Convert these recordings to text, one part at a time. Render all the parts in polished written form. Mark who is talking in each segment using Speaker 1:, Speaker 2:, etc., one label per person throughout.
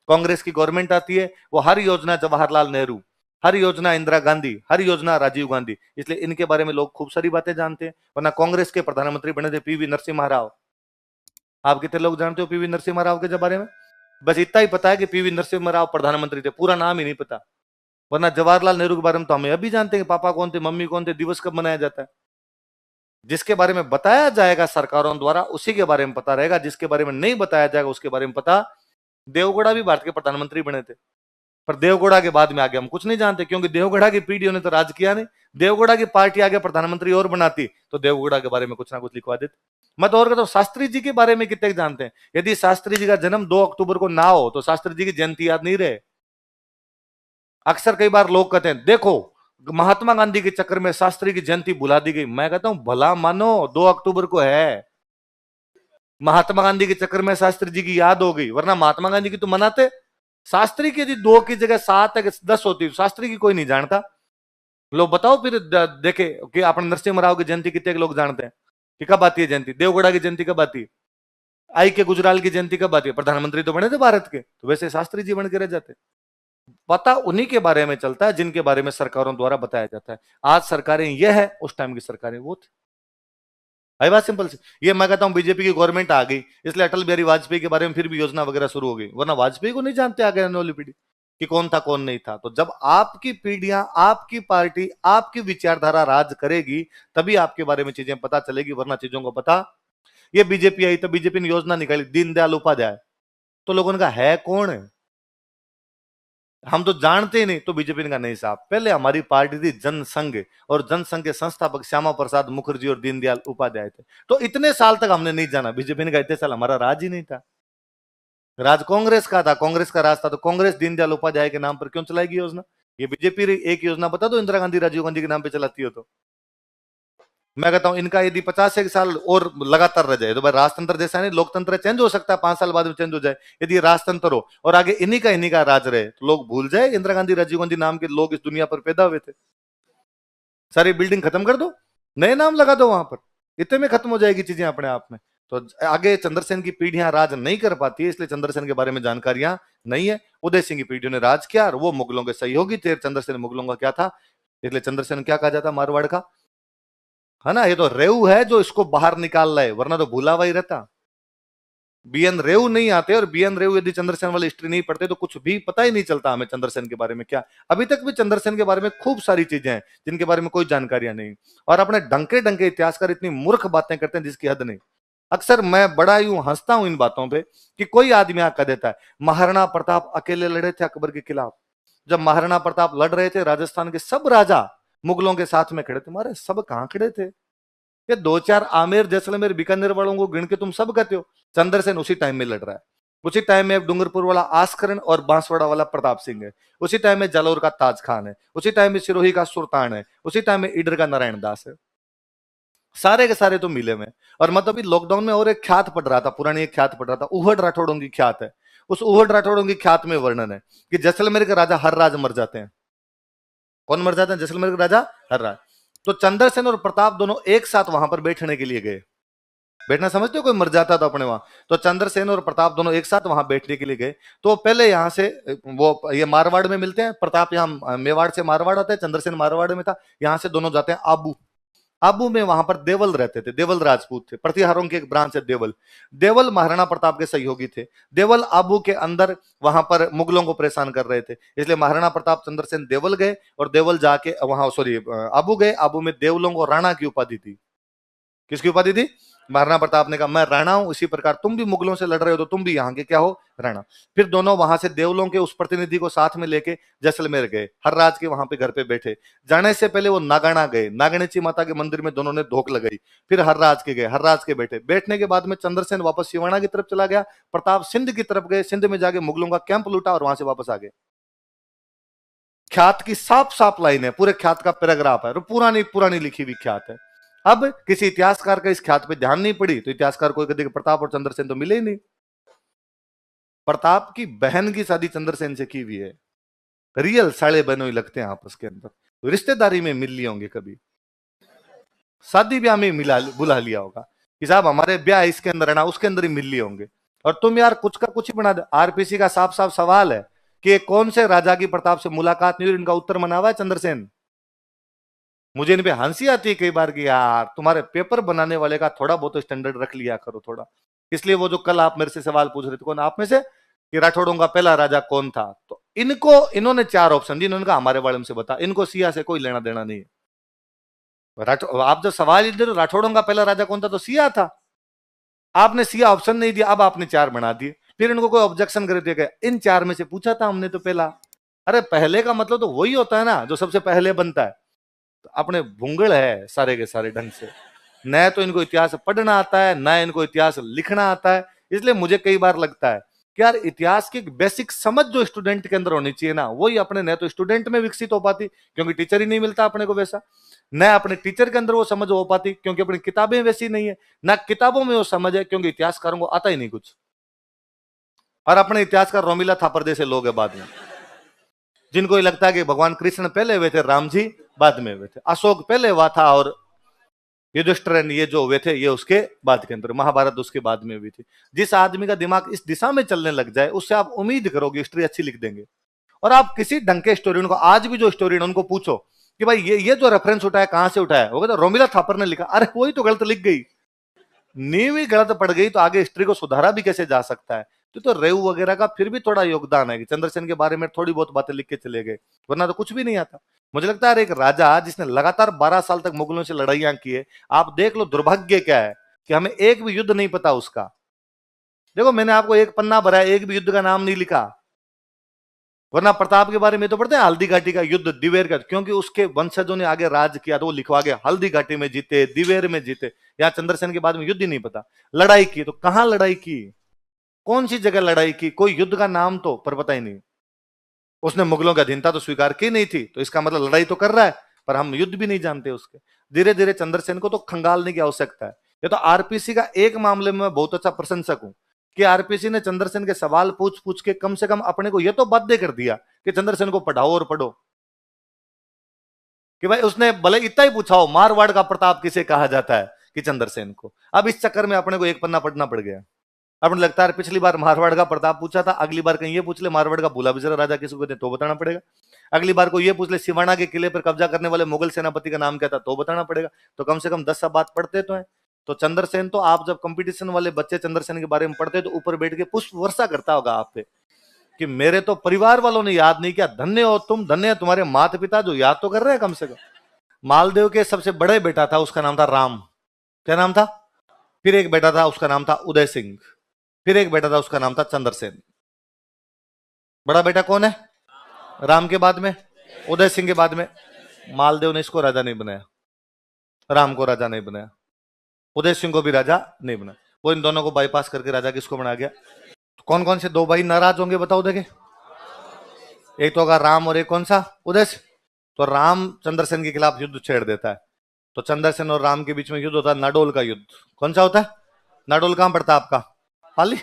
Speaker 1: कांग्रेस की गवर्नमेंट आती है, वो हर योजना जवाहरलाल नेहरू, हर योजना इंदिरा गांधी, हर योजना राजीव गांधी, इसलिए इनके बारे में लोग खूब सारी बातें जानते हैं। वरना कांग्रेस के प्रधानमंत्री बने थे पीवी नरसिम्हा राव। आप कितने लोग जानते हो पीवी नरसिम्हा राव के बारे में? बस इतना ही पता है कि पीवी नरसिम्हा राव प्रधानमंत्री थे, पूरा नाम ही नहीं पता। वरना जवाहरलाल नेहरू के बारे में तो हमें अभी जानते हैं, पापा कौन थे, मम्मी कौन थे, दिवस कब मनाया जाता है। जिसके बारे में बताया जाएगा सरकारों द्वारा उसी के बारे में पता रहेगा, जिसके बारे में नहीं बताया जाएगा उसके बारे में पता। देवगौड़ा भी भारत के प्रधानमंत्री बने थे, पर देवगौड़ा के बाद में आगे हम कुछ नहीं जानते, क्योंकि देवगौड़ा की पीढ़ियों ने तो राज किया नहीं। देवगौड़ा की पार्टी आगे प्रधानमंत्री और बनाती तो देवगौड़ा के बारे में कुछ ना कुछ लिखवा देते। मैं तो और कहता हूं, शास्त्री जी के बारे में कितने जानते हैं? यदि शास्त्री जी का जन्म 2 अक्टूबर को ना हो तो शास्त्री जी की जयंती याद नहीं रहे। अक्सर कई बार लोग कहते हैं देखो महात्मा गांधी के चक्कर में शास्त्री की जयंती बुला दी गई। मैं कहता हूं भला मानो 2 अक्टूबर को है, महात्मा गांधी के चक्कर में शास्त्री जी की याद हो गई, वरना महात्मा गांधी की तो मनाते। शास्त्री की यदि 2 की जगह 7 या 10 होती, शास्त्री की कोई नहीं जानता। लोग बताओ फिर देखे कि अपने नरसिम्हा राव की जयंती कितने लोग जानते हैं कि कब आती है जयंती? देवगौड़ा की जयंती कब आती है? आई के गुजराल की जयंती कब आती है? प्रधानमंत्री तो बने थे भारत के, तो वैसे शास्त्री जी बन के रह जाते। पता उन्हीं के बारे में चलता है जिनके बारे में सरकारों द्वारा बताया जाता है। आज सरकारें यह है, उस टाइम की सरकारें वो थी। आई बात सिंपल सी। ये मैं कहता हूं बीजेपी की गवर्नमेंट आ गई इसलिए अटल बिहारी वाजपेयी के बारे में फिर भी योजना वगैरह शुरू हो गई, वरना वाजपेयी को नहीं जानते आगे आने वाली पीढ़ी कि कौन था कौन नहीं था। तो जब आपकी पीढ़ियां, आपकी पार्टी, आपकी विचारधारा राज करेगी तभी आपके बारे में चीजें पता चलेगी, वरना चीजों को पता। ये बीजेपी आई तो बीजेपी ने योजना निकाली दीनदयाल उपाध्याय, तो लोगों ने कहा है कौन है, हम तो जानते ही नहीं। तो बीजेपी ने कहा नहीं साहब, पहले हमारी पार्टी थी जनसंघ, और जनसंघ के संस्थापक श्यामा प्रसाद मुखर्जी और दीनदयाल उपाध्याय थे। तो इतने साल तक हमने नहीं जाना। बीजेपी ने कहा इतने साल हमारा राज ही नहीं था, राज कांग्रेस का था, कांग्रेस का राज था, तो कांग्रेस दीनदयाल उपाध्याय के नाम पर क्यों चलाएगी योजना? ये बीजेपी एक योजना बता दो इंदिरा गांधी राजीव गांधी के नाम पे चलाती हो तो। मैं कहता हूं इनका यदि 50 साल और लगातार रह जाए तो भाई राजतंत्र जैसा नहीं, लोकतंत्र चेंज हो सकता है, 5 साल बाद में चेंज हो जाए। यदि राजतंत्र हो और आगे इन्हीं का राज रहे तो लोग भूल जाए इंदिरा गांधी राजीव गांधी नाम के लोग इस दुनिया पर पैदा हुए थे। सारी बिल्डिंग खत्म कर दो, नए नाम लगा दो वहां पर, इतने में खत्म हो जाएगी चीजें अपने आप में। तो आगे चंद्रसेन की पीढ़ियां राज नहीं कर पाती है, इसलिए चंद्रसेन के बारे में जानकारियां नहीं है। उदय सिंह की पीढ़ियों ने राज किया और वो मुगलों के सहयोगी थे। चंद्रसेन मुगलों का क्या था, इसलिए चंद्रसेन क्या कहा जाता मारवाड़ का, है ना? ये तो रेऊ है जो इसको बाहर निकाल रहा है, वरना तो भूला हुआ ही रहता। बीएन रेऊ नहीं आते, और बीएन रेऊ यदि चंद्रसेन वाली हिस्ट्री नहीं पढ़ते तो कुछ भी पता ही नहीं चलता हमें चंद्रसेन के बारे में। क्या अभी तक भी चंद्रसेन के बारे में खूब सारी चीजें हैं जिनके बारे में कोई जानकारियां नहीं, और अपने डंके डंके इतिहासकार इतनी मूर्ख बातें करते हैं जिसकी हद नहीं। अक्सर मैं बड़ा यूं हंसता हूं इन बातों पे कि कोई आदमी कह देता है महाराणा प्रताप अकेले लड़े थे अकबर के खिलाफ। जब महाराणा प्रताप लड़ रहे थे राजस्थान के सब राजा मुगलों के साथ में खड़े थे। मारे सब कहां खड़े थे? ये 2-4 आमेर जैसलमेर बीकानेर वालों को गिन के तुम सब कहते हो। चंद्रसेन उसी टाइम में लड़ रहा है, उसी टाइम में डूंगरपुर वाला आस्करन और बांसवाड़ा वाला प्रताप सिंह है, उसी टाइम में जालौर का ताज खान है, उसी टाइम में सिरोही का सुल्तान है, उसी टाइम में ईडर का नारायण दास है। सारे के सारे तो मिले में। और मतलब लॉकडाउन में और एक ख्यात पढ़ रहा था, पुरानी एक ख्यात पढ़ रहा था, उहड़ राठौड़ों की ख्यात है। उस उहड़ राठौड़ों की ख्यात में वर्णन है कि जैसलमेर के राजा हर राज मर जाते हैं। कौन मर जाते हैं? जैसलमेर के राजा हर राज। तो चंद्रसेन और प्रताप दोनों एक साथ वहां पर बैठने के लिए गए। बैठना समझते हो? कोई मर जाता था अपने वहां, तो चंद्रसेन और प्रताप दोनों एक साथ वहां बैठने के लिए गए। तो पहले यहां से वो ये मारवाड़ में मिलते हैं, प्रताप यहाँ मेवाड़ से मारवाड़ आता है, चंद्रसेन मारवाड़ में था। यहां से दोनों जाते हैं आबू। आबू में वहां पर देवल रहते थे, देवल राजपूत थे, प्रतिहारों की एक ब्रांच है देवल। देवल महाराणा प्रताप के सहयोगी थे। देवल आबू के अंदर वहां पर मुगलों को परेशान कर रहे थे, इसलिए महाराणा प्रताप चंद्रसेन देवल गए, और देवल जाके वहां सॉरी आबू गए। आबू में देवलों को राणा की उपाधि थी। किसकी उपाधि थी? महाराणा प्रताप ने कहा मैं राणा हूं, इसी प्रकार तुम भी मुगलों से लड़ रहे हो तो तुम भी यहाँ के क्या हो? राणा। फिर दोनों वहां से देवलों के उस प्रतिनिधि को साथ में लेके जैसलमेर गए, हर राज के वहां पे घर पे बैठे। जाने से पहले वो नागाना गए, नागणेची माता के मंदिर में दोनों ने धोख लगाई। फिर हर राज के गए, हर राज के बैठे। बैठने के बाद में चंद्रसेन वापस सिवाना की तरफ चला गया, प्रताप सिंध की तरफ गए, सिंध में जाके मुगलों का कैंप लूटा और वहां से वापस आ गए। ख्यात की साफ साफ लाइन है, पूरे ख्यात का पैराग्राफ है, पुरानी पुरानी लिखी हुई ख्यात है। अब किसी इतिहासकार का इस ख्यात पे ध्यान नहीं पड़ी तो इतिहासकार कोई कभी प्रताप और चंद्रसेन तो मिले ही नहीं। प्रताप की बहन की शादी चंद्रसेन से की हुई है। रियल साले बहनों ही लगते हैं आपस के अंदर, तो रिश्तेदारी में मिल लिए होंगे, कभी शादी ब्याह में मिला बुला लिया होगा कि साहब हमारे ब्याह इसके अंदर है ना, उसके अंदर ही मिल लिए होंगे। और तुम यार कुछ का कुछ ही बना दे। आरपीसी का साफ साफ सवाल है कि कौन से राजा की प्रताप से मुलाकात नहीं हुई, इनका उत्तर मना हुआ है चंद्रसेन। मुझे इन पे हंसी आती है कई बार कि यार तुम्हारे पेपर बनाने वाले का थोड़ा बहुत स्टैंडर्ड रख लिया करो थोड़ा। इसलिए वो जो कल आप मेरे से सवाल पूछ रहे थे, कौन आप में से, कि राठौड़ों का पहला राजा कौन था, तो इन्होंने 4 ऑप्शन दिए, इन्होंने कहा हमारे बारे में से बता। इनको सिया से कोई लेना देना नहीं है। आप जब सवाल ही दे रहे राठौड़ों का पहला राजा कौन था, तो सिया था। आपने सिया ऑप्शन नहीं दिया, अब आपने 4 बना दिए। फिर इनको कोई ऑब्जेक्शन कर दिया, इन 4 में से पूछा था हमने तो पहला। अरे पहले का मतलब तो वही होता है ना जो सबसे पहले बनता है। तो अपने भूंगड़ है सारे के सारे ढंग से, न तो इनको इतिहास पढ़ना आता है, न इनको इतिहास लिखना आता है। इसलिए मुझे कई बार लगता है कि यार इतिहास की बेसिक समझ जो स्टूडेंट के अंदर होनी चाहिए ना, वही अपने न तो स्टूडेंट में विकसित हो पाती, क्योंकि टीचर ही नहीं मिलता अपने को वैसा, न अपने टीचर के अंदर वो समझ हो पाती क्योंकि अपनी किताबें वैसी नहीं है, ना किताबों में वो समझ है क्योंकि इतिहासकारों को आता ही नहीं कुछ। और अपने इतिहासकार रोमिला थापर जैसे लोग है बाद में, जिनको ये लगता है कि भगवान कृष्ण पहले हुए थे, राम जी बाद में हुए थे, अशोक पहले हुआ था और युधिष्ठिर ये जो हुए थे ये उसके बाद के अंदर, महाभारत उसके बाद में हुई थी। जिस आदमी का दिमाग इस दिशा में चलने लग जाए उससे आप उम्मीद करोगे हिस्ट्री अच्छी लिख देंगे। और आप किसी ढंग के स्टोरियन को, आज भी जो स्टोरियन उनको पूछो कि भाई ये जो रेफरेंस उठाया कहां से उठाया, वो कहता रोमिला थापर ने लिखा। अरे वही तो गलत लिख गई, नींव ही गलत पड़ गई तो आगे हिस्ट्री को सुधारा भी कैसे जा सकता है। तो रेव वगैरह का फिर भी थोड़ा योगदान है कि चंद्रसेन के बारे में थोड़ी बहुत बातें लिख के चले गए, वरना तो कुछ भी नहीं आता। मुझे लगता है एक राजा जिसने लगातार 12 साल तक मुगलों से लड़ाइयां की है, आप देख लो दुर्भाग्य क्या है कि हमें एक भी युद्ध नहीं पता उसका। देखो मैंने आपको एक पन्ना भरा है, एक भी युद्ध का नाम नहीं लिखा, वरना प्रताप के बारे में तो पढ़ते हैं हल्दी घाटी का युद्ध, दिवेर का, क्योंकि उसके वंशजों ने आगे राज किया तो वो लिखवा गया, हल्दी घाटी में जीते, दिवेर में जीते। यहाँ चंद्रसेन के बाद में युद्ध ही नहीं पता। लड़ाई की तो कहां लड़ाई की, कौन सी जगह लड़ाई की, कोई युद्ध का नाम तो पर पता ही नहीं। उसने मुगलों की अधीनता तो स्वीकार की नहीं थी, तो इसका मतलब लड़ाई तो कर रहा है पर हम युद्ध भी नहीं जानते उसके। धीरे धीरे चंद्रसेन को तो खंगालने की आवश्यकता है। ये तो आरपीसी का एक मामले में बहुत अच्छा प्रशंसक हूं कि आरपीसी ने चंद्रसेन के सवाल पूछ पूछ के कम से कम अपने को यह तो बाध्य कर दिया कि चंद्रसेन को पढ़ाओ और पढ़ो। कि भाई उसने भले इतना ही पूछा हो मारवाड़ का प्रताप किसे कहा जाता है, कि चंद्रसेन को। अब इस चक्कर में अपने को एक पन्ना पढ़ना पड़ गया। अब लगता है पिछली बार मारवाड़ का प्रताप पूछा था, अगली बार कहीं ये पूछ ले मारवाड़ का भूला बिजरा राजा किसी को तो बताना पड़ेगा। अगली बार को ये पूछ ले सिवाना के किले पर कब्जा करने वाले मुगल सेनापति का नाम क्या था, तो बताना पड़ेगा। तो कम से कम 10 सब बात पढ़ते तो है। तो चंद्रसेन तो आप जब कंपटीशन वाले बच्चे चंद्रसेन के बारे में पढ़ते तो ऊपर बैठ के पुष्प वर्षा करता होगा आप पे कि मेरे तो परिवार वालों ने याद नहीं किया, धन्य हो तुम, धन्य है तुम्हारे माता पिता जो याद तो कर रहे हैं कम से कम। मालदेव के सबसे बड़े बेटा था, उसका नाम था राम। क्या नाम था? फिर एक बेटा था उसका नाम था उदय सिंह, फिर एक बेटा था उसका नाम था चंद्रसेन। बड़ा बेटा कौन है? राम के बाद में, उदय सिंह के बाद में। मालदेव ने इसको राजा नहीं बनाया, राम को राजा नहीं बनाया, उदय सिंह को भी राजा नहीं बनाया, वो इन दोनों को बाईपास करके राजा किसको बना गया? तो कौन कौन से 2 भाई नाराज होंगे बताओ देखे? एक तो होगा राम और एक कौन सा? उदय सिंह। तो राम चंद्रसेन के खिलाफ युद्ध छेड़ देता है, तो चंद्रसेन और राम के बीच में युद्ध होता है नाडोल का युद्ध। कौन सा होता है? नाडोल कहां पड़ता है आपका? पाली।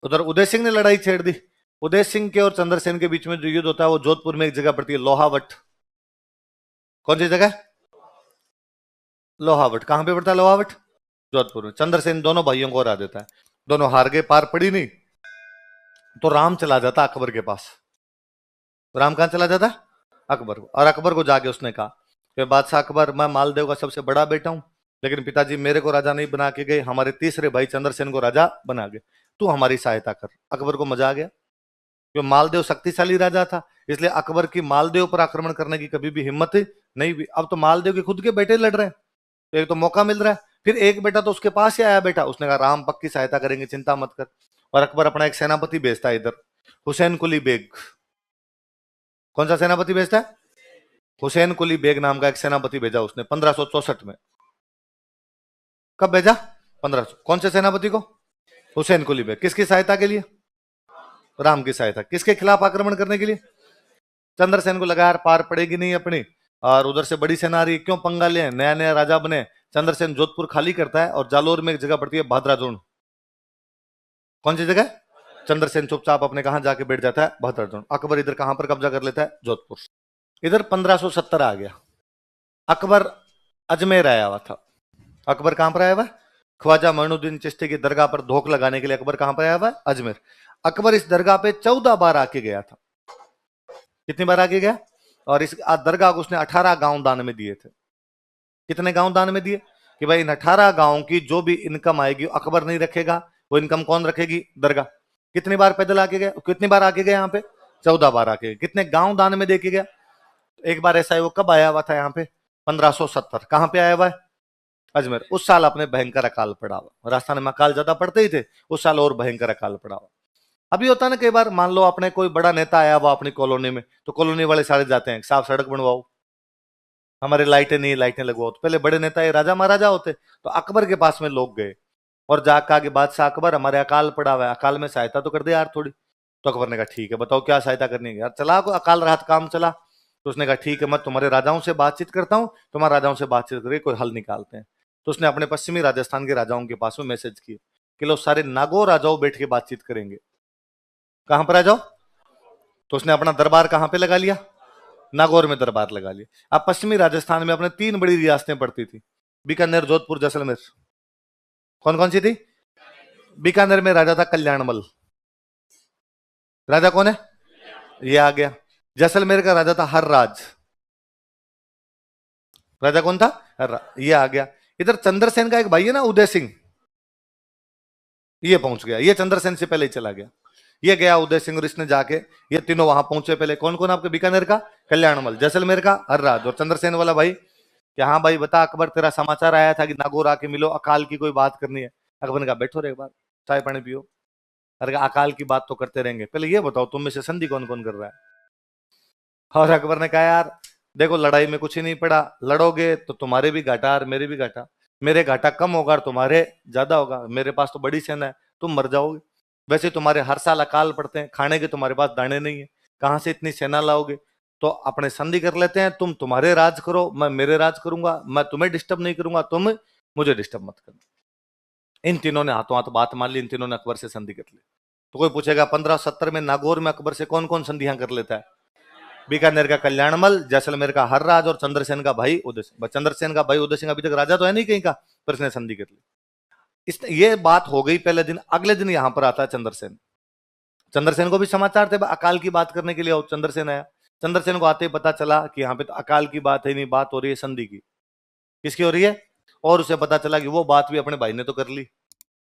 Speaker 1: उधर उदय सिंह ने लड़ाई छेड़ दी। उदय सिंह के और चंद्रसेन के बीच में जो युद्ध होता है वो जोधपुर में एक जगह पड़ती है लोहावट। कौन सी जगह? लोहावट। कहां पे पड़ता है लोहावट? जोधपुर में। चंद्रसेन दोनों भाइयों को हरा देता है, दोनों हार गए, पार पड़ी नहीं। तो राम चला जाता अकबर के पास। राम कहां चला जाता? अकबर को। और अकबर को जाके उसने कहा कि बादशाह अकबर, मैं मालदेव का सबसे बड़ा बेटा हूं, लेकिन पिताजी मेरे को राजा नहीं बना के गए, हमारे तीसरे भाई चंद्रसेन को राजा बना गए, तू हमारी सहायता कर। अकबर को मजा आ गया, क्योंकि मालदेव शक्तिशाली राजा था, इसलिए अकबर की मालदेव पर आक्रमण करने की कभी भी हिम्मत नहीं हुई। अब तो मालदेव के खुद के बेटे लड़ रहे हैं, तो एक तो मौका मिल रहा है। फिर एक बेटा तो उसके पास ही आया बेटा, उसने कहा राम पक्की सहायता करेंगे, चिंता मत कर। और अकबर अपना एक सेनापति भेजता है इधर, हुसैन कुली बेग। कौन सा सेनापति भेजता है? हुसैन कुली बेग नाम का एक सेनापति भेजा उसने 1564 में। कब भेजा? 1500। कौन से सेनापति को? हुसैन कुली बेग। किसकी सहायता के लिए? राम की सहायता। किसके खिलाफ आक्रमण करने के लिए? चंद्रसेन को लगा यार पार पड़ेगी नहीं अपनी, और उधर से बड़ी सेना आ रही, क्यों पंगा ले, नया नया राजा बने। चंद्रसेन जोधपुर खाली करता है और जालोर में एक जगह पड़ती है भाद्राजोन। कौन सी जगह? चंद्रसेन चुपचाप अपने कहां जाके बैठ जाता है? भाद्राजोन। अकबर इधर कहां पर कब्जा कर लेता है? जोधपुर। इधर 1570 आ गया, अकबर अजमेर आया हुआ था। अकबर कहां पर आया हुआ? ख्वाजा मोइनुद्दीन चिश्ती की दरगाह पर धोख लगाने के लिए अकबर कहां पर आया हुआ है? अजमेर। अकबर इस दरगाह पे 14 बार आके गया था। कितनी बार आके गया? और इस दरगाह को उसने 18 गांव दान में दिए थे। कितने गांव दान में दिए? कि भाई इन 18 गांव की जो भी इनकम आएगी अकबर नहीं रखेगा, वो इनकम कौन रखेगी? दरगाह। कितनी बार पैदल आके गया? कितनी बार आके गया यहाँ पे? 14 बार आके। कितने गांव दान में देके गया? एक बार ऐसा है, वो कब आया हुआ था यहाँ पे? 1570। कहां पे आया हुआ है? अजमेर। उस साल अपने भयंकर अकाल पड़ा हुआ। राजस्थान में अकाल ज्यादा पड़ते ही थे, उस साल और भयंकर अकाल पड़ा हुआ। अभी होता है ना कई बार, मान लो अपने कोई बड़ा नेता आया हुआ अपनी कॉलोनी में, तो कॉलोनी वाले सारे जाते हैं साफ सड़क बनवाओ, हमारे लाइटें नहीं, लाइटें लगवाओ। तो पहले बड़े नेता ये राजा महाराजा होते, तो अकबर के पास में लोग गए और जाकर कहा कि बादशाह अकबर, हमारे अकाल पड़ा हुआ है, अकाल में सहायता तो कर दे यार थोड़ी। तो अकबर ने कहा ठीक है, बताओ क्या सहायता करनी है यार, चला को अकाल राहत काम चला। तो उसने कहा ठीक है, मैं तुम्हारे राजाओं से बातचीत करता हूँ, तुम्हारे राजाओं से बातचीत करके कोई हल निकालते हैं। तो उसने अपने पश्चिमी राजस्थान के राजाओं के पास में मैसेज किए कि लो सारे नागौर राजाओं बैठ के बातचीत करेंगे। कहां पर आ जाओ? तो उसने अपना दरबार कहां पे लगा लिया? नागौर में दरबार लगा लिया। अब पश्चिमी राजस्थान में अपने 3 बड़ी रियासतें पड़ती थी, बीकानेर, जोधपुर, जैसलमेर। कौन कौन सी थी? बीकानेर में राजा था कल्याणमल। राजा कौन है? ये आ गया। जैसलमेर का राजा था हर्राज। राजा कौन था? हर्राज। ये आ गया। इधर चंद्रसेन का एक भाई है ना, उदय सिंह, ये पहुंच गया। ये चंद्रसेन से पहले ही चला गया। ये गया उदय सिंह और इसने जाके, ये तीनों वहां पहुंचे पहले। कौन कौन आपके? बीकानेर का कल्याणमल, जैसलमेर का हर्राज और चंद्रसेन वाला भाई। कि हाँ भाई बता अकबर, तेरा समाचार आया था कि नागौर आके मिलो, अकाल की कोई बात करनी है। अकबर ने कहा बैठो रे एक बार, चाय पानी पियो। अरे अकाल की बात तो करते रहेंगे, पहले ये बताओ तुम में से संधि कौन कौन कर रहा है? और अकबर ने कहा यार देखो, लड़ाई में कुछ ही नहीं पड़ा, लड़ोगे तो तुम्हारे भी घाटा और मेरे भी घाटा। मेरे घाटा कम होगा और तुम्हारे ज्यादा होगा। मेरे पास तो बड़ी सेना है, तुम मर जाओगे। वैसे तुम्हारे हर साल अकाल पड़ते हैं, खाने के तुम्हारे पास दाने नहीं है, कहां से इतनी सेना लाओगे? तो अपने संधि कर लेते हैं, तुम तुम्हारे राज करो, मैं मेरे राज करूंगा, मैं तुम्हें डिस्टर्ब नहीं करूंगा, तुम मुझे डिस्टर्ब मत करना। इन तीनों ने हाथों हाथ बात मान ली, इन तीनों ने अकबर से संधि कर ली। तो कोई पूछेगा 1570 में नागौर में अकबर से कौन कौन संधियां कर लेता है? बीकानेर का कल्याणमल, जैसलमेर का हर्राज और चंद्रसेन का भाई उदय सिंह। चंद्रसेन का भाई उदय सिंह अभी तक राजा तो है नहीं कहीं का, पर इसने संधि कर ली। ये बात हो गई पहले दिन। अगले दिन यहां पर आता है चंद्रसेन। चंद्रसेन को भी समाचार थे, अकाल की बात करने के लिए आओ। चंद्रसेन आया। चंद्रसेन को आते ही पता चला कि यहाँ पे तो अकाल की बात है नहीं, बात हो रही है संधि की। किसकी हो रही है? और उसे पता चला कि वो बात भी अपने भाई ने तो कर ली,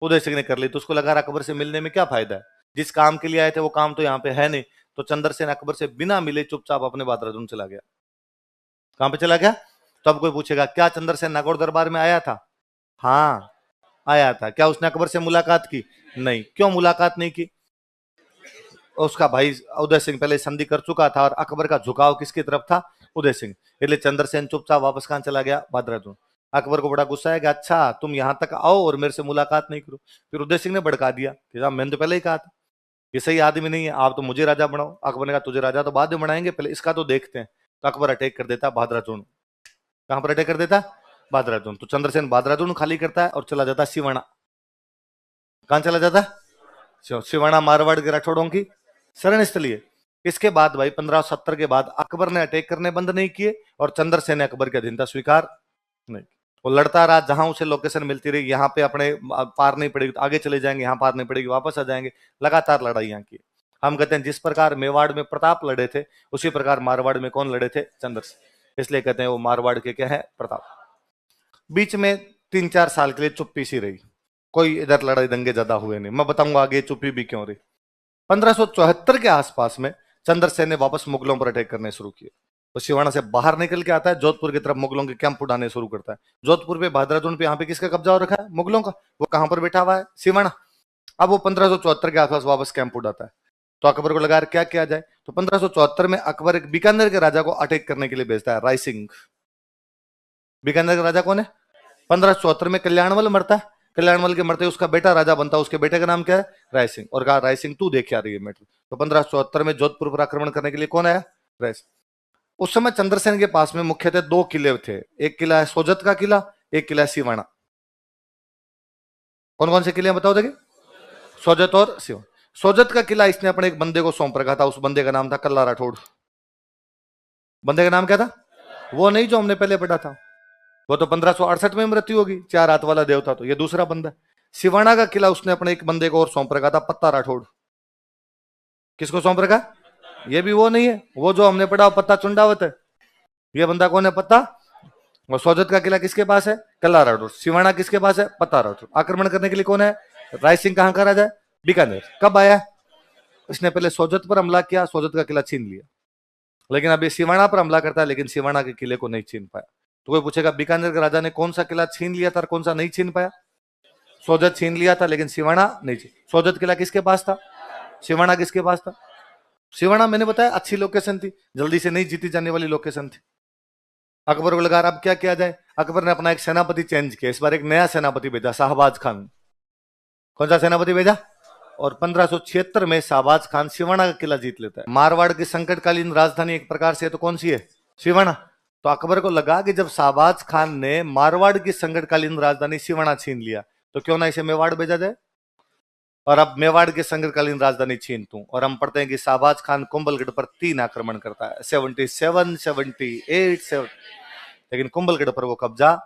Speaker 1: उदय सिंह ने कर ली। तो उसको लगा अकबर से मिलने में क्या फायदा है, जिस काम के लिए आए थे वो काम तो यहाँ पे है नहीं। तो चंद्रसेन अकबर से बिना मिले चुपचाप अपने बादराजून चला गया। कहां पे चला गया? तो अब कोई पूछेगा क्या चंद्रसेन नागौर दरबार में आया था? हाँ आया था। क्या उसने अकबर से मुलाकात की? नहीं। क्यों मुलाकात नहीं की? उसका भाई उदय सिंह पहले संधि कर चुका था और अकबर का झुकाव किसकी तरफ था? उदय सिंह। इसलिए चंद्रसेन चुपचाप वापस कहां चला गया? बादराजून। अकबर को बड़ा गुस्सा है कि अच्छा तुम यहां तक आओ और मेरे से मुलाकात नहीं करो। फिर उदय सिंह ने भड़का दिया कि साहब मैंने तो पहले ही कहा था ये सही आदमी नहीं है, आप तो मुझे राजा बनाओ। अकबर ने कहा तुझे राजा तो बाद में बनाएंगे, पहले इसका तो देखते हैं। तो अकबर अटैक कर देता बादराजून। कहां पर अटैक कर देता? बादराजून। तो चंद्रसेन बादराजून खाली करता है और चला जाता सिवाना। कहां चला जाता? सिवाना मारवाड़ के राठौड़ों की शरण स्थली है। इसके बाद भाई 1570 के बाद अकबर ने अटैक करने बंद नहीं किए और चंद्रसेन ने अकबर की अधीनता स्वीकार नहीं। वो लड़ता रहा, जहां उसे लोकेशन मिलती रही, यहाँ पे अपने पार नहीं पड़ेगी तो आगे चले जाएंगे, यहाँ पार नहीं पड़ेगी वापस आ जाएंगे। लगातार लड़ाइयां की। हम कहते हैं जिस प्रकार मेवाड़ में प्रताप लड़े थे, उसी प्रकार मारवाड़ में कौन लड़े थे? चंद्रसेन। इसलिए कहते हैं वो मारवाड़ के क्या है? प्रताप। बीच में 3-4 साल के लिए चुप्पी सी रही, कोई इधर लड़ाई दंगे ज्यादा हुए नहीं। मैं बताऊंगा आगे चुप्पी भी क्यों रही। 1574 के आसपास में चंद्रसेन ने वापस मुगलों पर अटैक करने शुरू किए। तो सिवाना से बाहर निकल के आता है, जोधपुर की तरफ मुगलों के कैंप उड़ाने शुरू करता है। जोधपुर पे, बहादुरगढ़ पे, यहाँ पे किसका कब्जा हो रखा है? मुगलों का। वो कहां पर बैठा हुआ है? सिवाना। अब वो 1574 के आसपास वापस कैंप उड़ाता है। तो अकबर को लगा क्या किया जाए। तो 1574 में अकबर एक बीकानेर के राजा को अटैक करने के लिए भेजता है, राय सिंह। बीकानेर का राजा कौन है? 1574 में कल्याणमल मरता है। कल्याणमल के मरते उसका बेटा राजा बनता है। उसके बेटे का नाम क्या है? राय सिंह। और कहा राय सिंह तू देख आ रही है मैटर। तो 1574 में जोधपुर पर आक्रमण करने के लिए कौन आया? राय सिंह। उस समय चंद्रसेन के पास में मुख्यतः 2 किले थे। एक किला है सोजत का किला, एक किला है सिवाना। कौन कौन से किले हैं बताओ देखिए? सोजत और सिवाना। सोजत का किला इसने अपने एक बंदे को सौंप रखा था। उस बंदे का नाम था कल्ला राठौड़। बंदे का नाम क्या था? वो नहीं जो हमने पहले पढ़ा था, वो तो 1568 में मृत्यु होगी, 4 हाथ वाला देवता। तो ये दूसरा बंदा। सिवाना का किला उसने अपने एक बंदे को और सौंप रखा था, पत्ता राठौड़। किसको सौंप रखा? ये भी वो नहीं है, वो जो हमने पढ़ा पत्ता चुंडावत है। ये बंदा कौन है? पत्ता। और सोजत का किला किसके पास है? कल्ला राठौड़। सिवाना किसके पास है? पत्ता राठौड़। आक्रमण करने के लिए कौन है? राय सिंह कहां का राजा है? बीकानेर। कब आया? इसने पहले सोजत पर हमला किया, सोजत का किला छीन लिया। लेकिन अब ये सिवाना पर हमला करता है, लेकिन सिवाना के किले को नहीं छीन पाया। तो कोई पूछेगा बीकानेर के राजा ने कौन सा किला छीन लिया था और कौन सा नहीं छीन पाया? सोजत छीन लिया था, लेकिन सिवाना नहीं छीन। सोजत किला किसके पास था? सिवाना किसके पास था? सिवाना मैंने बताया अच्छी लोकेशन थी, जल्दी से नहीं जीती जाने वाली लोकेशन थी। अकबर को लगा अब क्या किया जाए। अकबर ने अपना एक सेनापति चेंज किया। इस बार एक नया सेनापति भेजा, शाहबाज खान। कौन सा सेनापति भेजा? और 1576 में शाहबाज खान सिवाना का किला जीत लेता है। मारवाड़ की संकटकालीन राजधानी एक प्रकार से तो कौन सी है? सिवाना। तो अकबर को लगा कि जब शाहबाज खान ने मारवाड़ की संकटकालीन राजधानी सिवाना छीन लिया, तो क्यों ना इसे मेवाड़ भेजा जाए। और अब मेवाड़ की संकटकालीन राजधानी छीन तू। और हम पढ़ते हैं कि शाहबाज खान कुंभलगढ़ पर 3 आक्रमण करता है, 77, 78, 7। लेकिन कुंभलगढ़ पर वो कब्जा।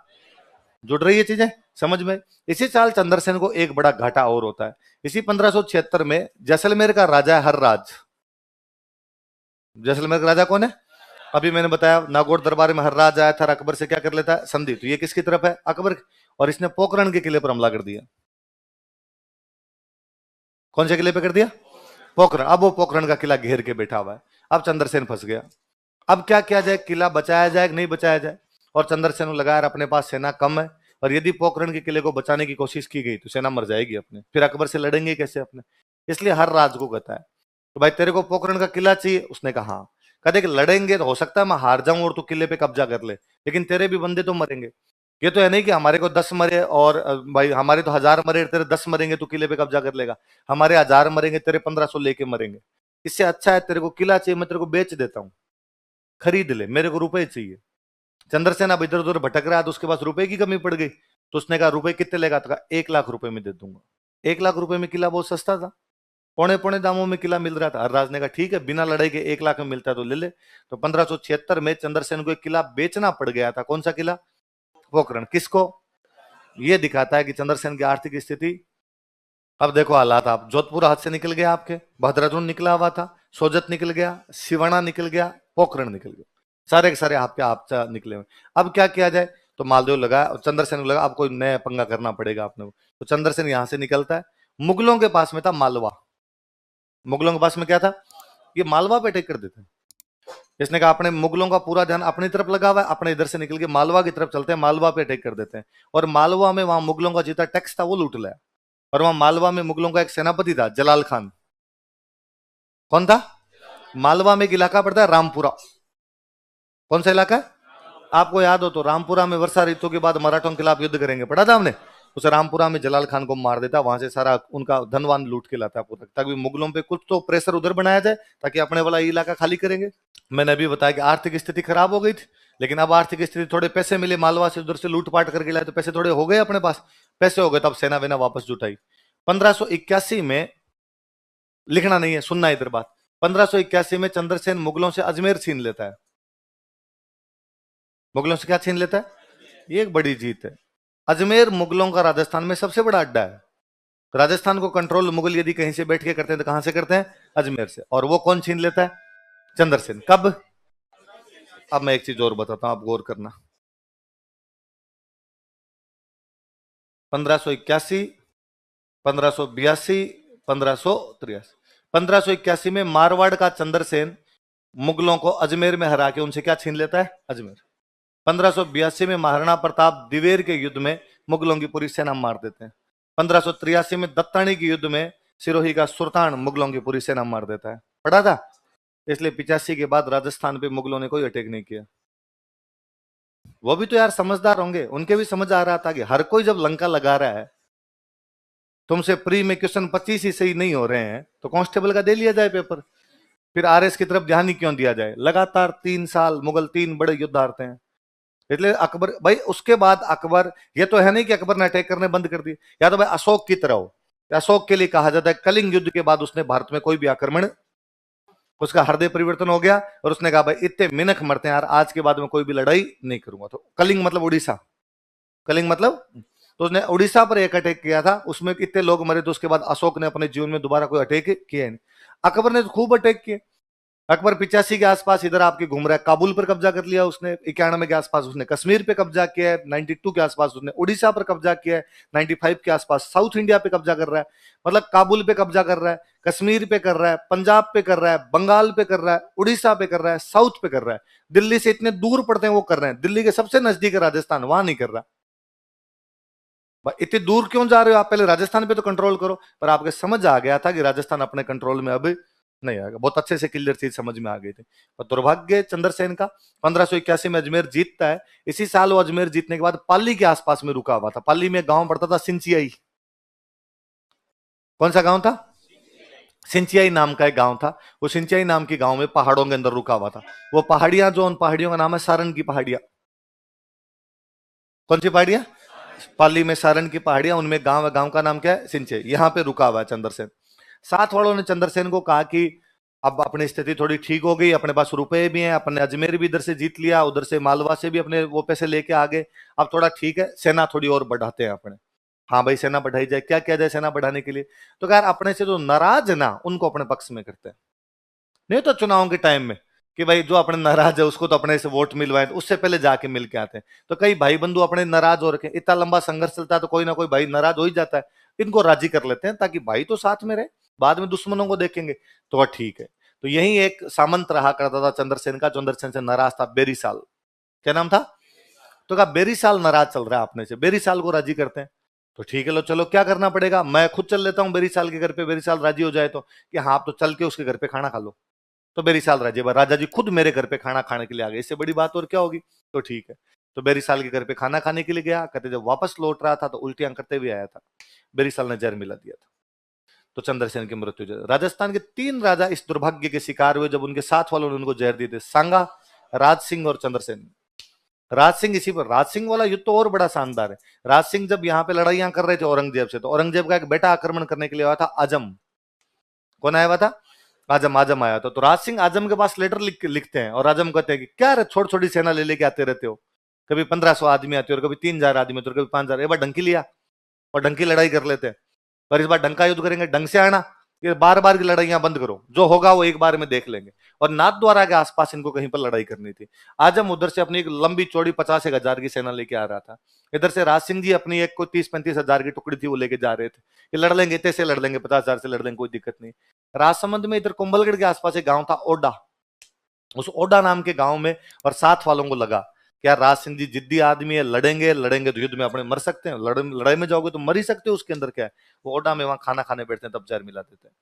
Speaker 1: जुड़ रही है चीजें समझ में? इसी साल चंद्रसेन को एक बड़ा घाटा और होता है। इसी 1576 में जैसलमेर का राजा है हर्राज। जैसलमेर का राजा कौन है? अभी मैंने बताया नागौर दरबार में हर्राज आया था, अकबर से क्या कर लेता है? संधि। तो ये किसकी तरफ है? अकबर। और इसने पोखरण के किले पर हमला कर दिया। कौन से किले पे कर दिया? पोखरण। अब वो पोखरण का किला घेर के बैठा हुआ है। अब चंद्रसेन फंस गया। अब क्या किया जाए? किला बचाया जाए कि नहीं बचाया जाए? और चंद्रसेन को लगा अपने पास सेना कम है, और यदि पोखरण के किले को बचाने की कोशिश की गई तो सेना मर जाएगी अपने, फिर अकबर से लड़ेंगे कैसे अपने। इसलिए हर राज को कहता है तो भाई तेरे को पोखरण का किला चाहिए? उसने कहा हाँ। कहते कि लड़ेंगे तो हो सकता है मैं हार जाऊं और तू किले पे कब्जा कर ले, लेकिन तेरे भी बंदे तो मरेंगे। ये तो है नहीं कि हमारे को 10 मरे और भाई हमारे तो 1000 मरे, तेरे 10 मरेंगे तो किले पे कब्जा कर लेगा। हमारे 1000 मरेंगे, तेरे 1500 लेके मरेंगे। इससे अच्छा है तेरे को किला चाहिए, मैं तेरे को बेच देता हूं, खरीद ले, मेरे को रुपए चाहिए। चंद्रसेन अब इधर उधर भटक रहा है, तो उसके पास रुपए की कमी पड़ गई। तो उसने कहा रुपए कितने लेगा? तो कहा 1 लाख रुपए में दे दूंगा। 1 लाख रुपए में किला बहुत सस्ता था, पौने पौने दामों में किला मिल रहा था। हरराज ने कहा ठीक है, बिना लड़ाई के 1 लाख में मिलता है तो ले ले। तो 1576 में चंद्रसेन को एक किला बेचना पड़ गया था। कौन सा किला? पोखरण। किसको? ये दिखाता है कि चंद्रसेन की आर्थिक स्थिति। अब देखो हालात, आप जोधपुर हाथ से निकल गया, आपके भद्राजुन निकला हुआ था, सोजत निकल गया, सिवाना निकल गया, पोखरण निकल गया, सारे के सारे आपके आप निकले हुए। अब क्या किया जाए? तो मालदेव लगा और चंद्रसेन को लगा अब कोई नया पंगा करना पड़ेगा आपने। तो चंद्रसेन यहां से निकलता है। मुगलों के पास में था मालवा। मुगलों के पास में क्या था? ये मालवा पे अटैक कर देते हैं। इसने कहा अपने मुगलों का पूरा ध्यान अपनी तरफ लगा हुआ है, अपने इधर से निकल के मालवा की तरफ चलते हैं, मालवा पे अटैक कर देते हैं। और मालवा में वहां मुगलों का जितना टैक्स था वो लूट लिया। और वहां मालवा में मुगलों का एक सेनापति था जलाल खान। कौन था? मालवा में एक इलाका पड़ता है रामपुरा। कौन सा इलाका है? आपको याद हो तो रामपुरा में वर्षा ऋतु के बाद मराठों के खिलाफ युद्ध करेंगे, पढ़ा था हमने। उस रामपुरा में जलाल खान को मार देता, वहां से सारा उनका धनवान लूट के लाता पूरा, ताकि मुगलों पे कुछ तो प्रेशर उधर बनाया जाए, ताकि अपने वाला इलाका खाली करेंगे। मैंने अभी बताया कि आर्थिक स्थिति खराब हो गई थी, लेकिन अब आर्थिक स्थिति, थोड़े पैसे मिले मालवा से, उधर से लूटपाट करके लाए तो पैसे थोड़े हो गए अपने पास। पैसे हो गए तब सेना वेना वापस जुटाई। 1581 में, लिखना नहीं है सुनना इधर बात, 1581 में चंद्रसेन मुगलों से अजमेर छीन लेता है। मुगलों से क्या छीन लेता है? ये एक बड़ी जीत है। अजमेर मुगलों का राजस्थान में सबसे बड़ा अड्डा है। राजस्थान को कंट्रोल मुगल यदि कहीं से बैठ के करते हैं तो कहां से करते हैं? अजमेर से। और वो कौन छीन लेता है? चंद्रसेन। कब? अब मैं एक चीज और बताता हूं, आप गौर करना। 1581, 1582, 1583। 1581 में मारवाड़ का चंद्रसेन मुगलों को अजमेर में हरा के उनसे क्या छीन लेता है? अजमेर। 1582 में महाराणा प्रताप दिवेर के युद्ध में मुगलों की पूरी सेना मार देते हैं। 1583 में दत्तानी के युद्ध में सिरोही का सुल्तान मुगलों की पूरी सेना मार देता है, पढ़ा था। इसलिए 85 के बाद राजस्थान पे मुगलों ने कोई अटैक नहीं किया। वो भी तो यार समझदार होंगे, उनके भी समझ आ रहा था कि हर कोई जब लंका लगा रहा है, तुमसे प्री में क्वेश्चन 25 ही सही नहीं हो रहे हैं, तो कांस्टेबल का दे लिया जाए पेपर। फिर आरएस की तरफ ध्यान ही क्यों दिया जाए? लगातार 3 साल मुगल 3 बड़े युद्ध हारते हैं। इसलिए अकबर भाई, उसके बाद अकबर, ये तो है नहीं कि अकबर ने अटैक करने बंद कर दिए, या तो भाई अशोक की तरह हो। अशोक के लिए कहा जाता है कलिंग युद्ध के बाद उसने भारत में कोई भी आक्रमण, उसका हृदय परिवर्तन हो गया और उसने कहा भाई इतने मिनख मरते हैं यार, आज के बाद में कोई भी लड़ाई नहीं करूंगा। तो कलिंग मतलब उड़ीसा, कलिंग मतलब, तो उसने उड़ीसा पर एक अटैक किया था, उसमें कितने लोग मरे, तो उसके बाद अशोक ने अपने जीवन में दोबारा कोई अटैक किया नहीं। अकबर ने तो खूब अटैक किए। अकबर 85 के आसपास इधर आपके घूम रहा है, काबुल पर कब्जा कर लिया उसने, 91 के आसपास उसने कश्मीर पे कब्जा किया है, 92 के आसपास उसने उड़ीसा पर कब्जा किया है, 95 के आसपास साउथ इंडिया पे कब्जा कर रहा है। मतलब काबुल पे कब्जा कर रहा है, कश्मीर पे कर रहा है, पंजाब पे कर रहा है, बंगाल पे कर रहा है, उड़ीसा पे कर रहा है, साउथ पे कर रहा है। दिल्ली से इतने दूर पड़ते हैं वो कर रहे हैं, दिल्ली के सबसे नजदीक है राजस्थान, वहां नहीं कर रहा। इतनी दूर क्यों जा रहे हो आप, पहले राजस्थान पे तो कंट्रोल करो। पर आपके समझ आ गया था कि राजस्थान अपने कंट्रोल में अब नहीं आएगा, बहुत अच्छे से क्लियर चीज समझ में आ गई थी। और दुर्भाग्य चंद्रसेन का, 1581 में अजमेर जीतता है। इसी साल वो अजमेर जीतने के बाद पाली के आसपास में रुका हुआ था। पाली में एक गांव पड़ता था सिंचियाई। कौन सा गांव था? सिंचियाई नाम का एक गांव था। वो सिंचियाई नाम के गांव में पहाड़ों के अंदर रुका हुआ था। वो पहाड़ियां, जो उन पहाड़ियों का नाम है सारण की पहाड़ियां। कौन सी पहाड़ियां? पाली में सारण की पहाड़ियां, उनमें गांव है, गांव का नाम क्या है? सिंचे। यहां पे रुका हुआ है चंद्रसेन। साथ वालों ने चंद्रसेन को कहा कि अब अपनी स्थिति थोड़ी ठीक हो गई, अपने पास रुपए भी हैं, अपने अजमेर भी इधर से जीत लिया, उधर से मालवा से भी अपने वो पैसे लेके आ गए, अब थोड़ा ठीक है, सेना थोड़ी और बढ़ाते हैं अपने। हाँ भाई, सेना बढ़ाई जाए। क्या किया जाए सेना बढ़ाने के लिए? तो यार अपने से जो नाराज है ना, उनको अपने पक्ष में करते हैं। नहीं तो चुनाव के टाइम में कि भाई जो अपने नाराज है उसको तो अपने से वोट मिलवाए, तो उससे पहले जाके मिल के आते हैं। तो कई भाई बंधु अपने नाराज हो रखे, इतना लंबा संघर्ष चलता है तो कोई ना कोई भाई नाराज हो ही जाता है। इनको राजी कर लेते हैं ताकि भाई तो साथ में रहे, बाद में दुश्मनों को देखेंगे तो वह ठीक है। तो यही एक सामंत रहा करता था चंद्रसेन का। चंद्रसेन से नाराज था बेरीसाल। क्या नाम था? तो कहा बेरीसाल नाराज चल रहा है अपने से, बेरीसाल को राजी करते हैं। तो ठीक है, लो चलो क्या करना पड़ेगा, मैं खुद चल लेता हूँ बेरीसाल के घर पे, बेरीसाल राजी हो जाए तो। कि हाँ आप तो चल के उसके घर पे खाना खा लो। तो बेरीसाल राजा जी खुद मेरे घर पे खाना खाने के लिए आ गए, इससे बड़ी बात और क्या होगी? तो ठीक है। तो बेरीसाल के घर पे खाना खाने के लिए गया, कहते जब वापस लौट रहा था तो उल्टियां करते हुए आया था। बेरीसाल ने जहर मिला दिया था, तो चंद्रसेन की मृत्यु हो। राजस्थान के 3 राजा इस दुर्भाग्य के शिकार हुए जब उनके साथ वालों ने उनको जहर दिए थे, सांगा, राज सिंह और चंद्रसेन। राज सिंह इसी पर, राज सिंह वाला युद्ध तो और बड़ा शानदार है। राज सिंह जब यहाँ पे लड़ाइयां कर रहे थे औरंगजेब से, तो औरंगजेब का एक बेटा आक्रमण करने के लिए आया था, आजम। कौन आया हुआ था? आजम। आजम आया था। तो राज सिंह आजम के पास लेटर लिखते हैं, और आजम कहते हैं कि क्या रे छोटी छोटी सेना ले लेके आते रहते हो, कभी 1500 आदमी आते हो, और कभी 3000 आदमी आते हो, कभी 5000। एक बार डंकी लिया और डंकी लड़ाई कर लेते हैं, पर इस बार डंका युद्ध करेंगे, ढंग से आना। ये बार बार की लड़ाइयां बंद करो, जो होगा वो एक बार में देख लेंगे। और नाथद्वारा के आसपास इनको कहीं पर लड़ाई करनी थी। आजम उधर से अपनी एक लंबी चौड़ी 50-1000 की सेना लेके आ रहा था। इधर से राज सिंह जी अपनी एक कोई 30-35 हजार की टुकड़ी थी, वो लेके जा रहे थे कि लड़ लेंगे, इतने से लड़ लेंगे, 50,000 से लड़ लेंगे, कोई दिक्कत नहीं। राजसमंद में इधर कुंभलगढ़ के आसपास एक गांव था ओडा। उस ओडा नाम के गांव में और साथ वालों को लगा कि यार राज सिंह जी जिद्दी आदमी है, लड़ेंगे लड़ेंगे तो युद्ध में अपने मर सकते हैं, लड़ाई में जाओगे तो मर ही सकते हो, उसके अंदर क्या है। वो ओडा में वहां खाना खाने बैठते हैं, तब जहर मिला देते हैं।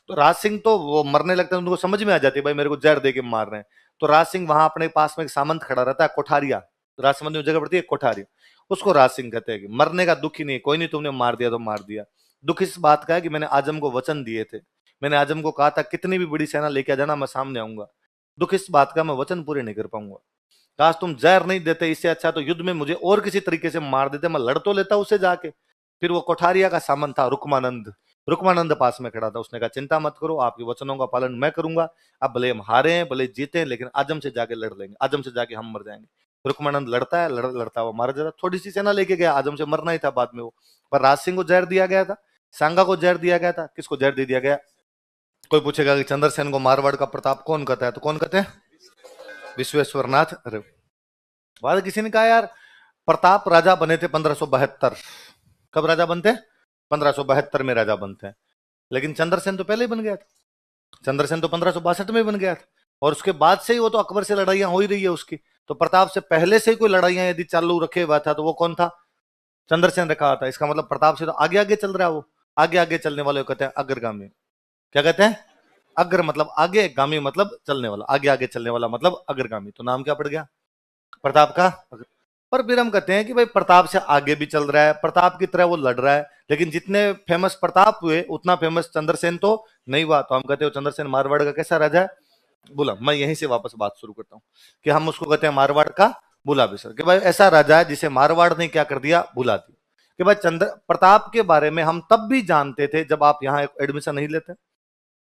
Speaker 1: तो राज सिंह तो वो मरने लगते हैं, उनको समझ में आ जाती है भाई मेरे को जहर दे के मार रहे हैं। तो राज सिंह वहां अपने पास में एक सामंत खड़ा रहता है, कोठारिया। राजसमंद में जगह पड़ती है कोठारिया, उसको राज सिंह कहते हैं कि मरने का दुख ही नहीं, कोई नहीं, तुमने मार दिया तो मार दिया। दुख इस बात का है कि मैंने आजम को वचन दिए थे, मैंने आजम को कहा था कितनी भी बड़ी सेना लेके आ जाना, मैं सामने आऊंगा। दुख इस बात का मैं वचन पूरे नहीं कर पाऊंगा। काश तुम जहर नहीं देते, इससे अच्छा तो युद्ध में मुझे और किसी तरीके से मार देते, मैं लड़ तो लेता उससे जाके। फिर वो कोठारिया का सामंत था रुकमानंद, रुकमानंद पास में खड़ा था। उसने कहा चिंता मत करो, आपके वचनों का पालन मैं करूंगा। अब भले हम हारे हैं, भले जीते हैं, लेकिन आजम से जाके लड़ लेंगे, आजम से जाके हम मर जाएंगे। रुकमानंद लड़ता है, लड़ता हुआ मारा जाता। थोड़ी सी सेना लेके गया, आजम से मरना ही था बाद में वो। पर राज सिंह को जहर दिया गया था, सांगा को जहर दिया गया था। किसको जहर दे दिया गया? कोई पूछेगा कि चंद्रसेन को मारवाड़ का प्रताप कौन कहता है, तो कौन कहते हैं? विश्वेश्वरनाथ। अरे बाद किसी ने कहा यार प्रताप राजा बने थे 1572। कब राजा बनते हैं? 1572 में राजा बनते हैं। लेकिन चंद्रसेन तो पहले ही बन गया था। चंद्रसेन तो 1562 में बन गया था, और उसके बाद से ही वो तो अकबर से लड़ाइयां हो ही रही है उसकी। तो प्रताप से पहले से ही कोई लड़ाइयां यदि चालू रखे हुआ था तो वो कौन था? चंद्रसेन रखा था। इसका मतलब प्रताप से तो आगे आगे चल रहा है वो। आगे आगे चलने वाले को कहते हैं अग्रगामी। क्या कहते हैं? अग्र मतलब आगे, गामी मतलब चलने वाला, आगे आगे चलने वाला मतलब अग्रगामी। तो नाम क्या पड़ गया? प्रताप का। पर फिर हम कहते हैं कि भाई प्रताप से आगे भी चल रहा है, प्रताप की तरह वो लड़ रहा है, लेकिन जितने फेमस प्रताप हुए उतना फेमस चंद्रसेन तो नहीं हुआ। तो हम कहते हो चंद्रसेन मारवाड़ का कैसा राजा है? बुला। मैं यहीं से वापस बात शुरू करता हूँ कि हम उसको कहते हैं मारवाड़ का बुला बिसर, कि भाई ऐसा राजा है जिसे मारवाड़ ने क्या कर दिया? बुला दिया। कि भाई चंद्र प्रताप के बारे में हम तब भी जानते थे जब आप यहाँ एडमिशन नहीं लेते।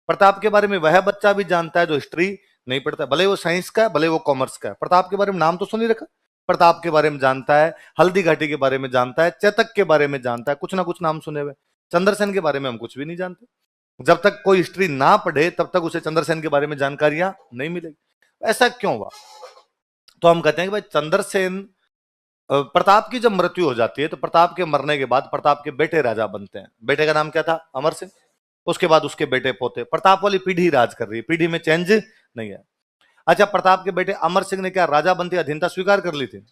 Speaker 1: प्रताप के बारे में वह बच्चा भी जानता है जो हिस्ट्री नहीं पढ़ता, भले वो साइंस का है, भले वो कॉमर्स का है, प्रताप के बारे में नाम तो सुन ही रखा। प्रताप के बारे में जानता है, हल्दी घाटी के बारे में जानता है, चेतक के बारे में जानता है, कुछ ना कुछ नाम सुने हुए। चंद्रसेन के बारे में हम कुछ भी नहीं जानते। जब तक कोई हिस्ट्री ना पढ़े तब तक उसे चंद्रसेन के बारे में जानकारियां नहीं मिलेगी। ऐसा क्यों हुआ? तो हम कहते हैं कि भाई चंद्रसेन, प्रताप की जब मृत्यु हो जाती है तो प्रताप के मरने के बाद प्रताप के बेटे राजा बनते हैं। बेटे का नाम क्या था? अमर सिंह। उसके बाद उसके बेटे पोते, प्रताप वाली पीढ़ी राज कर रही है, पीढ़ी में चेंज नहीं है। अच्छा, प्रताप के बेटे अमर सिंह ने क्या राजा बनते अधीनता स्वीकार कर ली थी?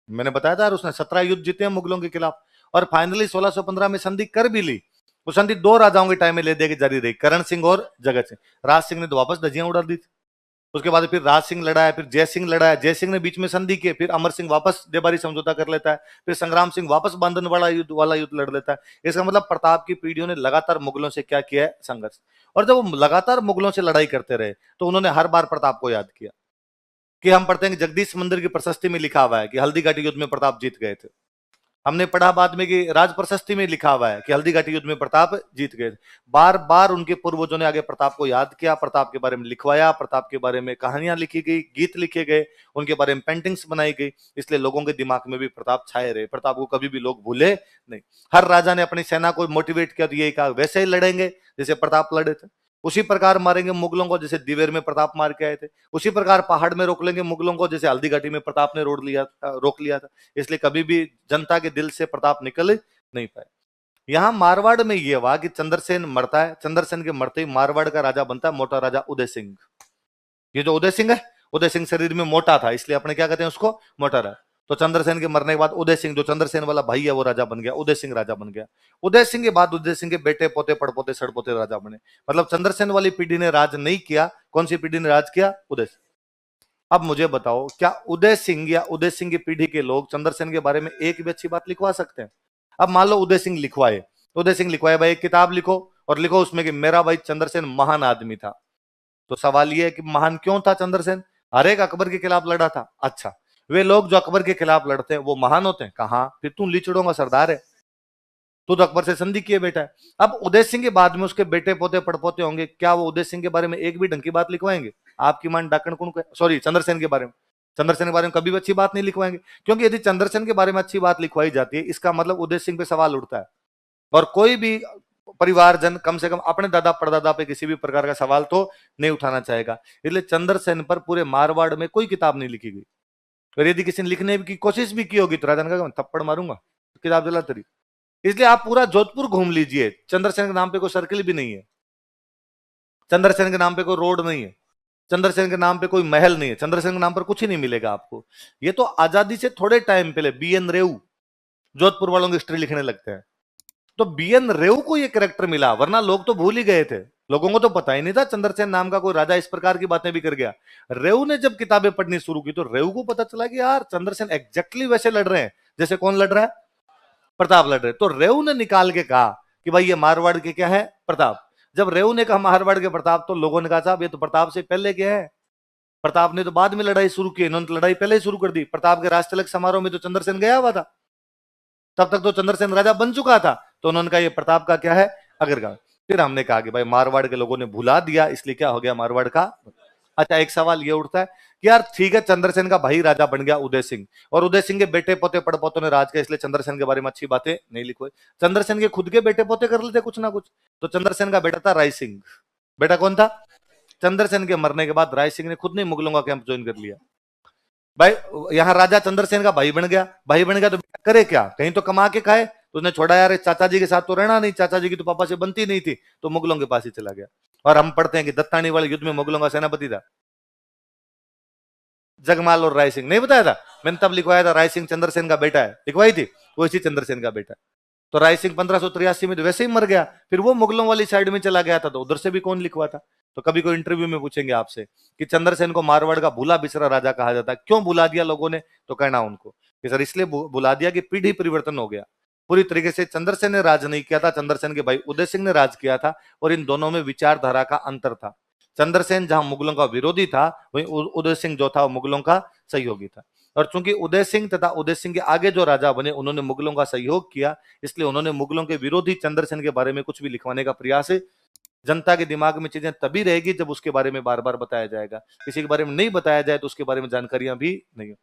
Speaker 1: मैंने बताया था, उसने 17 युद्ध जीते हैं मुगलों के खिलाफ और फाइनली 1615 में संधि कर भी ली। वो संधि दो राजाओं के टाइम में ले दे के जारी रही, करण सिंह और जगत सिंह। राज सिंह ने तो वापस धज्जियां उड़ा दी थी। उसके बाद फिर राज सिंह लड़ा है, फिर जय सिंह लड़ा है, जय सिंह ने बीच में संधि की, फिर अमर सिंह वापस देबारी समझौता कर लेता है, फिर संग्राम सिंह वापस बांधन वाला युद्ध लड़ लेता है। इसका मतलब प्रताप की पीढ़ियों ने लगातार मुगलों से क्या किया है? संघर्ष। और जब वो लगातार मुगलों से लड़ाई करते रहे तो उन्होंने हर बार प्रताप को याद किया। कि हम पढ़ते हैं कि जगदीश मंदिर की प्रशस्ति में लिखा हुआ है कि हल्दी घाटी युद्ध में प्रताप जीत गए थे। हमने पढ़ा बाद में कि राज प्रशस्ति में लिखा हुआ है कि हल्दी घाटी युद्ध में प्रताप जीत गए थे। बार बार उनके पूर्वजों ने आगे प्रताप को याद किया, प्रताप के बारे में लिखवाया, प्रताप के बारे में कहानियां लिखी गई, गीत लिखे गए, उनके बारे में पेंटिंग्स बनाई गई। इसलिए लोगों के दिमाग में भी प्रताप छाए रहे, प्रताप को कभी भी लोग भूले नहीं। हर राजा ने अपनी सेना को मोटिवेट किया तो यही कहा वैसे ही लड़ेंगे जैसे प्रताप लड़े थे, उसी प्रकार मारेंगे मुगलों को जैसे दिवेर में प्रताप मार के आए थे, उसी प्रकार पहाड़ में रोक लेंगे मुगलों को जैसे हल्दी घाटी में प्रताप ने रोक लिया था। इसलिए कभी भी जनता के दिल से प्रताप निकल नहीं पाए। यहां मारवाड़ में यह हुआ कि चंद्रसेन मरता है, चंद्रसेन के मरते ही मारवाड़ का राजा बनता है मोटा राजा उदय सिंह। ये जो उदय सिंह है, उदय सिंह शरीर में मोटा था इसलिए अपने क्या कहते हैं उसको? मोटा राजा। तो चंद्रसेन के मरने के बाद उदय सिंह, जो चंद्रसेन वाला भाई है, वो राजा बन गया, उदय सिंह राजा बन गया। उदय सिंह के बाद उदय सिंह के बेटे पोते पड़पोते सड़पोते राजा बने। मतलब चंद्रसेन वाली पीढ़ी ने राज नहीं किया। कौन सी पीढ़ी ने राज किया? उदय सिंह। अब मुझे बताओ, क्या उदय सिंह या उदय सिंह की पीढ़ी के लोग चंद्रसेन के बारे में एक भी अच्छी बात लिखवा सकते हैं? अब मान लो उदय सिंह लिखवाए, उदय सिंह लिखवाए भाई एक किताब लिखो और लिखो उसमें कि मेरा भाई चंद्रसेन महान आदमी था। तो सवाल यह है कि महान क्यों था चंद्रसेन? हर एक अकबर के खिलाफ लड़ा था। अच्छा, वे लोग जो अकबर के खिलाफ लड़ते हैं वो महान होते हैं? कहां, फिर तू लीचड़ों का सरदार है, तू तो अकबर से संधि किए बेटा है। अब उदय सिंह के बाद में उसके बेटे पोते पड़पोते होंगे, क्या वो उदय सिंह के बारे में एक भी ढंग की बात लिखवाएंगे? आपकी मान डाकण कौन, सॉरी चंद्रसेन के बारे में, चंद्रसेन के बारे में कभी भी अच्छी बात नहीं लिखवाएंगे। क्योंकि यदि चंद्रसेन के बारे में अच्छी बात लिखवाई जाती है इसका मतलब उदय सिंह पे सवाल उठता है। और कोई भी परिवारजन कम से कम अपने दादा परदादा पे किसी भी प्रकार का सवाल तो नहीं उठाना चाहेगा। इसलिए चंद्रसेन पर पूरे मारवाड़ में कोई किताब नहीं लिखी गई। और यदि किसी ने लिखने की कोशिश भी की होगी तो राजा ने कहा थप्पड़ मारूंगा, किताब जला तेरी। इसलिए आप पूरा जोधपुर घूम लीजिए, चंद्रसेन के नाम पे कोई सर्किल भी नहीं है, चंद्रसेन के नाम पे कोई रोड नहीं है, चंद्रसेन के नाम पे कोई महल नहीं है, चंद्रसेन के नाम पर कुछ ही नहीं मिलेगा आपको। ये तो आजादी से थोड़े टाइम पहले बीएन रेऊ जोधपुर वालों की हिस्ट्री लिखने लगते हैं, तो बीएन रेऊ को ये कैरेक्टर मिला, वरना लोग तो भूल ही गए थे। लोगों को तो पता ही नहीं था चंद्रसेन नाम का कोई राजा इस प्रकार की बातें भी कर गया। रेऊ ने जब किताबें पढ़नी शुरू की तो रेऊ को पता चला कि यार चंद्रसेन एग्जैक्टली वैसे लड़ रहे हैं जैसे कौन लड़ रहा है? प्रताप लड़ रहे। तो रेऊ ने निकाल के कहा कि भाई ये मारवाड़ के क्या है? प्रताप। जब रेऊ ने कहा मारवाड़ के प्रताप तो लोगों ने कहा साहब ये तो प्रताप से पहले क्या है, प्रताप ने तो बाद में लड़ाई शुरू की, इन्होंने तो लड़ाई पहले ही शुरू कर दी। प्रताप के राजतिलक समारोह में तो चंद्रसेन गया हुआ था, तब तक तो चंद्रसेन राजा बन चुका था। तो उन्होंने कहा ये प्रताप का क्या है? अग्रगामी। फिर हमने कहा कि भाई मारवाड़ के लोगों ने भुला दिया इसलिए क्या हो गया मारवाड़ का। अच्छा, एक सवाल ये उठता है कि यार ठीक है चंद्रसेन का भाई राजा बन गया उदय सिंह, और उदय सिंह के बेटे पोते पड़पोतों ने राज किया इसलिए चंद्रसेन के बारे में अच्छी बातें नहीं लिखी। चंद्रसेन के खुद के बेटे पोते कर लेते कुछ ना कुछ। तो चंद्रसेन का बेटा था राय सिंह। बेटा कौन था? चंद्रसेन के मरने के बाद राय सिंह ने खुद नहीं मुगलों का कैंप ज्वाइन कर लिया। भाई यहाँ राजा चंद्रसेन का भाई बन गया, भाई बन गया तो करे क्या? कहीं तो कमा के खाए। तो उसने छोड़ा यार चाचा जी के साथ तो रहना नहीं, चाचा जी की तो पापा से बनती नहीं थी, तो मुगलों के पास ही चला गया। और हम पढ़ते हैं कि दत्तानी वाले युद्ध में मुगलों का सेनापति था जगमाल और राय सिंह। नहीं बताया था मैंने? तब लिखवाया था राय सिंह चंद्रसेन का बेटा है, लिखवाई थी, वो इसी चंद्रसेन का बेटा। तो राय सिंह 1583 में तो वैसे ही मर गया, फिर वो मुगलों वाली साइड में चला गया था, तो उधर से भी कौन लिखवा था? तो कभी कोई इंटरव्यू में पूछेंगे आपसे कि चंद्रसेन को मारवाड़ का भूला बिसरा राजा कहा जाता है, क्यों भुला दिया लोगों ने? तो कहना उनको कि सर इसलिए भुला दिया कि पीढ़ी परिवर्तन हो गया। पूरी तरीके से चंद्रसेन ने राज नहीं किया था, चंद्रसेन के भाई उदय सिंह ने राज किया था, और इन दोनों में विचारधारा का अंतर था। चंद्रसेन जहां मुगलों का विरोधी था, वहीं उदय सिंह जो था वो मुगलों का सहयोगी था। और चूंकि उदय सिंह तथा उदय सिंह के आगे जो राजा बने उन्होंने मुगलों का सहयोग किया, इसलिए उन्होंने मुगलों के विरोधी चंद्रसेन के बारे में कुछ भी लिखवाने का प्रयास। जनता के दिमाग में चीजें तभी रहेगी जब उसके बारे में बार बार बताया जाएगा, किसी के बारे में नहीं बताया जाए तो उसके बारे में जानकारियां भी नहीं।